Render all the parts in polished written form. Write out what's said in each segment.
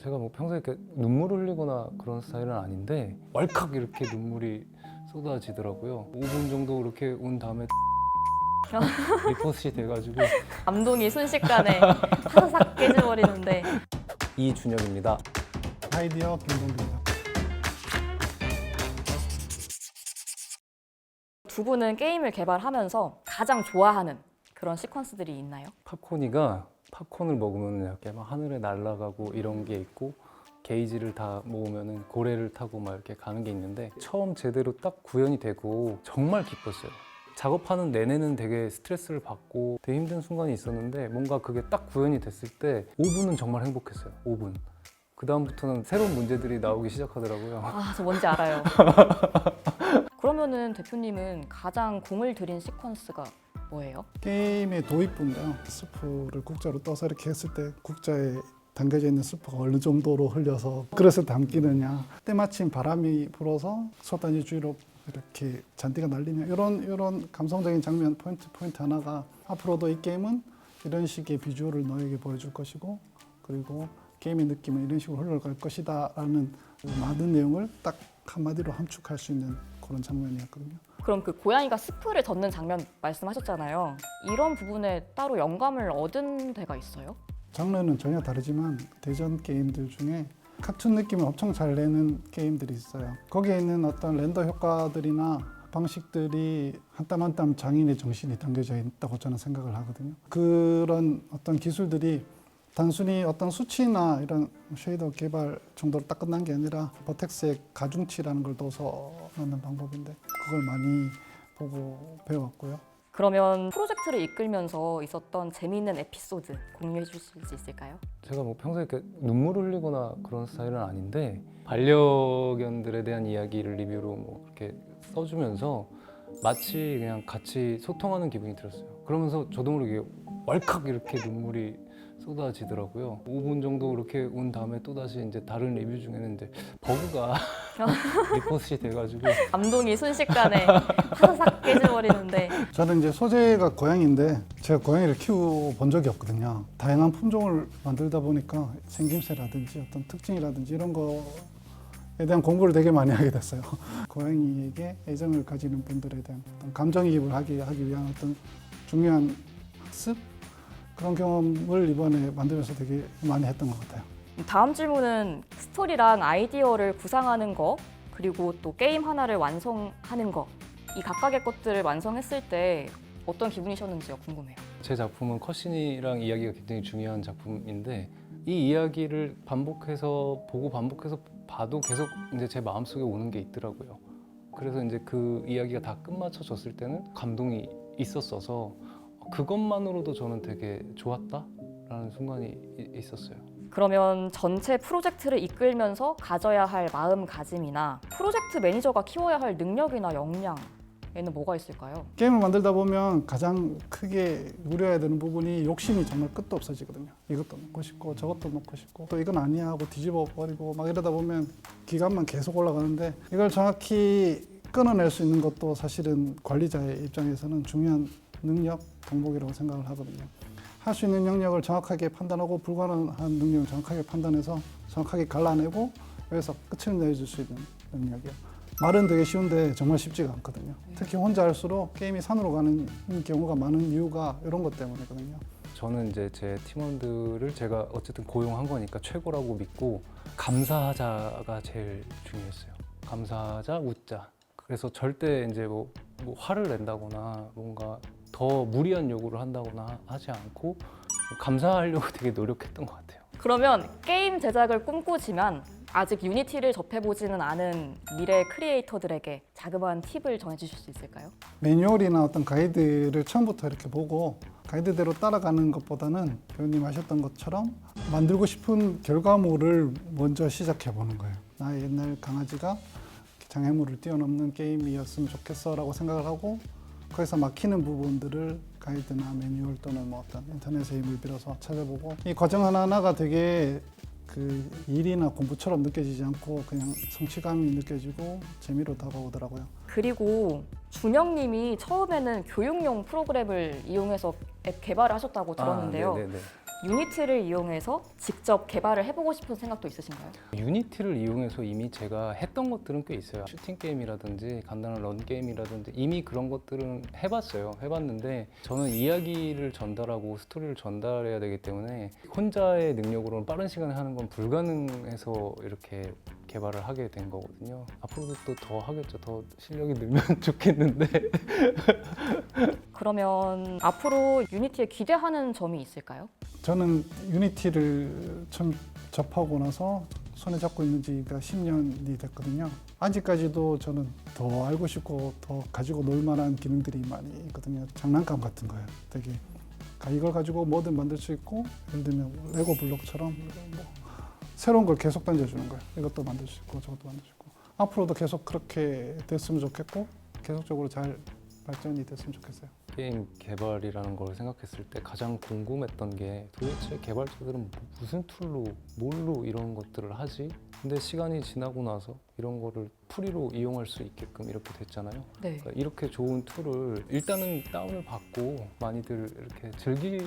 제가 뭐 평소에 이렇게 눈물을 흘리거나 그런 스타일은 아닌데 왈칵 이렇게 눈물이 쏟아지더라고요. 5분 정도 이렇게 운 다음에 리포트이 돼가지고. 감동이 순식간에 사사삭 깨져버리는데. 이준혁입니다. 아이디어 김동규입니다. 두 분은 게임을 개발하면서 가장 좋아하는 그런 시퀀스들이 있나요? 팝콘이가 팝콘을 먹으면 이렇게 막 하늘에 날아가고 이런 게 있고, 게이지를 다 모으면은 고래를 타고 막 이렇게 가는 게 있는데, 처음 제대로 딱 구현이 되고 정말 기뻤어요. 작업하는 내내는 되게 스트레스를 받고 되게 힘든 순간이 있었는데, 뭔가 그게 딱 구현이 됐을 때 5분은 정말 행복했어요. 5분. 그 다음부터는 새로운 문제들이 나오기 시작하더라고요. 아, 저 뭔지 알아요. 그러면은 대표님은 가장 공을 들인 시퀀스가 뭐예요? 게임의 도입부인데요. 스프를 국자로 떠서 이렇게 했을 때 국자에 담겨져 있는 스프가 어느 정도로 흘려서 그릇에 담기느냐, 때마침 바람이 불어서 솥단지 주위로 이렇게 잔디가 날리냐, 이런 감성적인 장면 포인트 하나가 앞으로도 이 게임은 이런 식의 비주얼을 너에게 보여줄 것이고, 그리고 게임의 느낌은 이런 식으로 흘러갈 것이다 라는 많은 내용을 딱 한마디로 함축할 수 있는 그런 장면이었거든요. 그럼 그 고양이가 스프를 젓는 장면 말씀하셨잖아요. 이런 부분에 따로 영감을 얻은 데가 있어요? 장르는 전혀 다르지만 대전 게임들 중에 카툰 느낌을 엄청 잘 내는 게임들이 있어요. 거기에 있는 어떤 렌더 효과들이나 방식들이 한 땀 한 땀 장인의 정신이 담겨져 있다고 저는 생각을 하거든요. 그런 어떤 기술들이 단순히 어떤 수치나 이런 쉐이더 개발 정도로 딱 끝난 게 아니라 버텍스의 가중치라는 걸 넣어서 넣는 방법인데, 그걸 많이 보고 배웠고요. 그러면 프로젝트를 이끌면서 있었던 재미있는 에피소드 공유해 주실 수 있을까요? 제가 뭐 평소에 이렇게 눈물을 흘리거나 그런 스타일은 아닌데, 반려견들에 대한 이야기를 리뷰로 뭐 이렇게 써주면서 마치 그냥 같이 소통하는 기분이 들었어요. 그러면서 저도 모르게 왈칵 이렇게 눈물이 쏟아지더라고요. 5분 정도 그렇게 운 다음에 또다시 이제 다른 리뷰 중에는 이제 버그가 리포트이 돼가지고. 감동이 순식간에 사사삭 깨져버리는데. 저는 이제 소재가 고양이인데 제가 고양이를 키워본 적이 없거든요. 다양한 품종을 만들다 보니까 생김새라든지 어떤 특징이라든지 이런 거에 대한 공부를 되게 많이 하게 됐어요. 고양이에게 애정을 가지는 분들에 대한 어떤 감정이입을 하기 위한 어떤 중요한 학습? 그런 경험을 이번에 만들면서 되게 많이 했던 것 같아요. 다음 질문은 스토리랑 아이디어를 구상하는 거, 그리고 또 게임 하나를 완성하는 거, 이 각각의 것들을 완성했을 때 어떤 기분이셨는지요? 궁금해요. 제 작품은 컷신이랑 이야기가 굉장히 중요한 작품인데, 이 이야기를 반복해서 보고 반복해서 봐도 계속 이제 제 마음속에 오는 게 있더라고요. 그래서 이제 그 이야기가 다 끝마쳐졌을 때는 감동이 있었어서 그것만으로도 저는 되게 좋았다라는 순간이 있었어요. 그러면 전체 프로젝트를 이끌면서 가져야 할 마음가짐이나 프로젝트 매니저가 키워야 할 능력이나 역량에는 뭐가 있을까요? 게임을 만들다 보면 가장 크게 우려해야 되는 부분이 욕심이 정말 끝도 없어지거든요. 이것도 넣고 싶고 저것도 넣고 싶고 또 이건 아니야 하고 뒤집어 버리고 막 이러다 보면 기간만 계속 올라가는데, 이걸 정확히 끊어낼 수 있는 것도 사실은 관리자의 입장에서는 중요한 능력, 덕목이라고 생각을 하거든요. 할 수 있는 영역을 정확하게 판단하고 불가능한 능력을 정확하게 판단해서 정확하게 갈라내고 여기서 끝을 내줄 수 있는 능력이요. 말은 되게 쉬운데 정말 쉽지가 않거든요. 특히 혼자 할수록 게임이 산으로 가는 경우가 많은 이유가 이런 것 때문이거든요. 저는 이제 제 팀원들을 제가 어쨌든 고용한 거니까 최고라고 믿고, 감사하자가 제일 중요했어요. 감사하자, 웃자. 그래서 절대 이제 뭐 화를 낸다거나 뭔가 더 무리한 요구를 한다거나 하지 않고 감사하려고 되게 노력했던 것 같아요. 그러면 게임 제작을 꿈꾸지만 아직 유니티를 접해보지는 않은 미래 크리에이터들에게 자그마한 팁을 전해주실 수 있을까요? 매뉴얼이나 어떤 가이드를 처음부터 이렇게 보고 가이드대로 따라가는 것보다는 배우님 하셨던 것처럼 만들고 싶은 결과물을 먼저 시작해 보는 거예요. 나의 옛날 강아지가 장애물을 뛰어넘는 게임이었으면 좋겠어 라고 생각을 하고, 거기서 막히는 부분들을 가이드나 매뉴얼 또는 뭐 어떤 인터넷의 힘을 빌어서 찾아보고, 이 과정 하나하나가 되게 그 일이나 공부처럼 느껴지지 않고 그냥 성취감이 느껴지고 재미로 다가오더라고요. 그리고 준영님이 처음에는 교육용 프로그램을 이용해서 앱 개발을 하셨다고 들었는데요. 네네네. 유니티를 이용해서 직접 개발을 해보고 싶은 생각도 있으신가요? 유니티를 이용해서 이미 제가 했던 것들은 꽤 있어요. 슈팅 게임이라든지 간단한 런 게임이라든지 이미 그런 것들은 해봤어요. 해봤는데 저는 이야기를 전달하고 스토리를 전달해야 되기 때문에 혼자의 능력으로는 빠른 시간에 하는 건 불가능해서 이렇게 개발을 하게 된 거거든요. 앞으로도 또 더 하겠죠. 더 실력이 늘면 좋겠는데. 그러면 앞으로 유니티에 기대하는 점이 있을까요? 저는 유니티를 처음 접하고 나서 손에 잡고 있는 지가 10년이 됐거든요. 아직까지도 저는 더 알고 싶고 더 가지고 놀 만한 기능들이 많이 있거든요. 장난감 같은 거예요. 되게 이걸 가지고 뭐든 만들 수 있고, 예를 들면 레고 블록처럼 뭐 새로운 걸 계속 던져주는 거예요. 이것도 만들 수 있고 저것도 만들 수 있고. 앞으로도 계속 그렇게 됐으면 좋겠고 계속적으로 잘 발전이 됐으면 좋겠어요. 게임 개발이라는 걸 생각했을 때 가장 궁금했던 게 도대체 개발자들은 무슨 툴로, 뭘로 이런 것들을 하지? 근데 시간이 지나고 나서 이런 거를 프리로 이용할 수 있게끔 이렇게 됐잖아요. 네. 그러니까 이렇게 좋은 툴을 일단은 다운을 받고 많이들 이렇게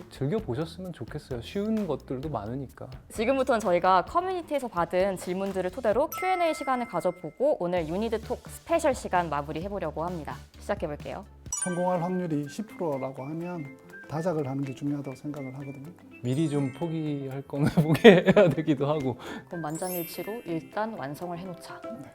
즐겨 보셨으면 좋겠어요. 쉬운 것들도 많으니까. 지금부터는 저희가 커뮤니티에서 받은 질문들을 토대로 Q&A 시간을 가져보고 오늘 유니드 톡 스페셜 시간 마무리해보려고 합니다. 시작해볼게요. 성공할 확률이 10%라고 하면 다작을 하는 게 중요하다고 생각을 하거든요. 미리 좀 포기할 거는 포기해야 되기도 하고. 그럼 만장일치로 일단 완성을 해놓자. 네.